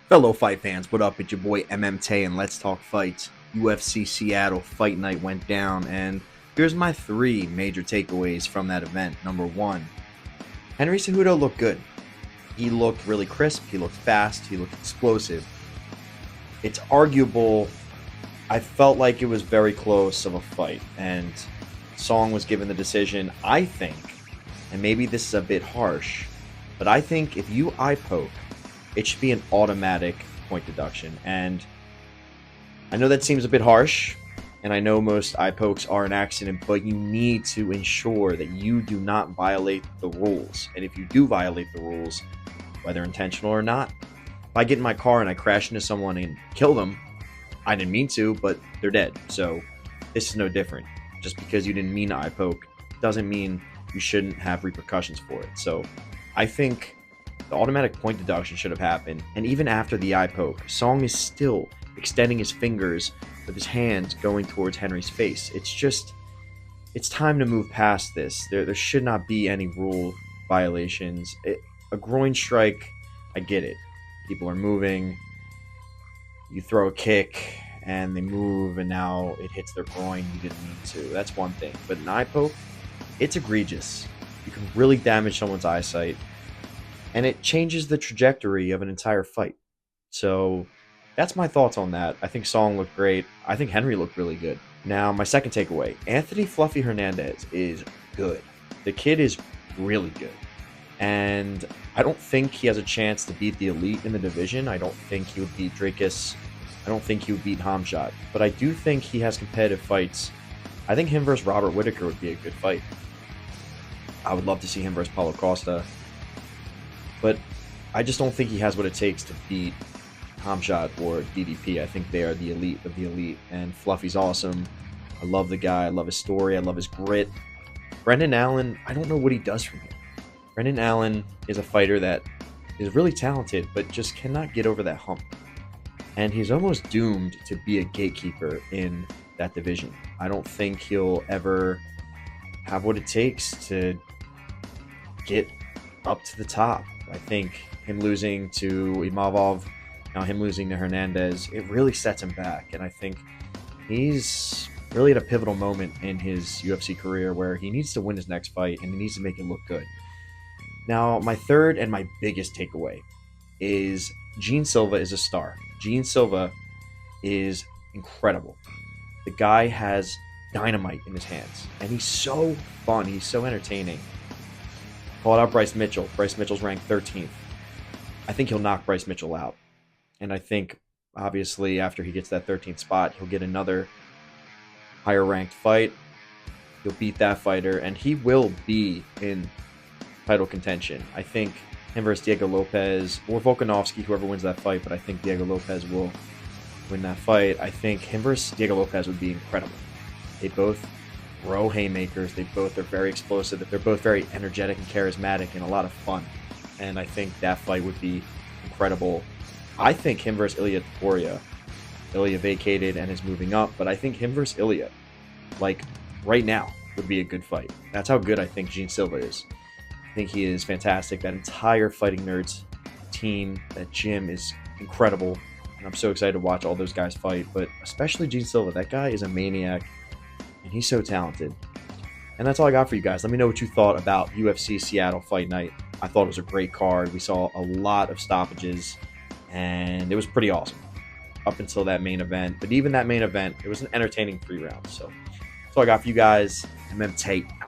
Fellow fight fans, what up? It's your boy MMT and let's talk fights. UFC Seattle Fight Night went down, and here's my three major takeaways from that event. Number one, Henry Cejudo looked good. He looked really crisp, he looked fast, he looked explosive. It's arguable, I felt like it was very close of a fight, and Song was given the decision, I think, and maybe this is a bit harsh, but I think if you eye poke, it should be an automatic point deduction. And I know that seems a bit harsh, and I know most eye pokes are an accident, but you need to ensure that you do not violate the rules. And if you do violate the rules, whether intentional or not, if I get in my car and I crash into someone and kill them, I didn't mean to, but they're dead. So this is no different. Just because you didn't mean to eye poke doesn't mean you shouldn't have repercussions for it. So I think the automatic point deduction should have happened. And even after the eye poke, Song is still extending his fingers with his hands going towards Henry's face. It's time to move past this. There should not be any rule violations. A groin strike, I get it. People are moving. You throw a kick and they move, and now it hits their groin. You didn't mean to. That's one thing. But an eye poke, it's egregious. You can really damage someone's eyesight, and it changes the trajectory of an entire fight. So that's my thoughts on that. I think Song looked great. I think Henry looked really good. Now, my second takeaway, Anthony Fluffy Hernandez is good. The kid is really good. And I don't think he has a chance to beat the elite in the division. I don't think he would beat Drakus. I don't think he would beat Hamzat. But I do think he has competitive fights. I think him versus Robert Whitaker would be a good fight. I would love to see him versus Paulo Costa. But I just don't think he has what it takes to beat Hamzat or DDP. I think they are the elite of the elite. And Fluffy's awesome. I love the guy. I love his story. I love his grit. Brendan Allen, I don't know what he does from here. Brendan Allen is a fighter that is really talented, but just cannot get over that hump. And he's almost doomed to be a gatekeeper in that division. I don't think he'll ever have what it takes to get up to the top. I think him losing to Imavov, now him losing to Hernandez, it really sets him back. And I think he's really at a pivotal moment in his UFC career where he needs to win his next fight and he needs to make it look good. Now, my third and my biggest takeaway is Gene Silva is a star. Gene Silva is incredible. The guy has dynamite in his hands, and he's so fun. He's so entertaining. Called out Bryce Mitchell. Bryce Mitchell's ranked 13th. I think he'll knock Bryce Mitchell out. And I think, obviously, after he gets that 13th spot, he'll get another higher ranked fight. He'll beat that fighter, and he will be in title contention. I think him versus Diego Lopez or Volkanovski, whoever wins that fight, but I think Diego Lopez will win that fight. I think him versus Diego Lopez would be incredible. They both throw haymakers. They both are very explosive. They're both very energetic and charismatic and a lot of fun. And I think that fight would be incredible. I think him versus Ilya Topuria. Ilya vacated and is moving up, but I think him versus Ilya, like right now, would be a good fight. That's how good I think Gene Silva is. I think he is fantastic. That entire Fighting Nerds team, that gym is incredible. And I'm so excited to watch all those guys fight, but especially Gene Silva. That guy is a maniac, and he's so talented. And that's all I got for you guys. Let me know what you thought about UFC Seattle Fight Night. I thought it was a great card. We saw a lot of stoppages, and it was pretty awesome up until that main event. But even that main event, it was an entertaining 3 rounds. So that's all I got for you guys. MMT.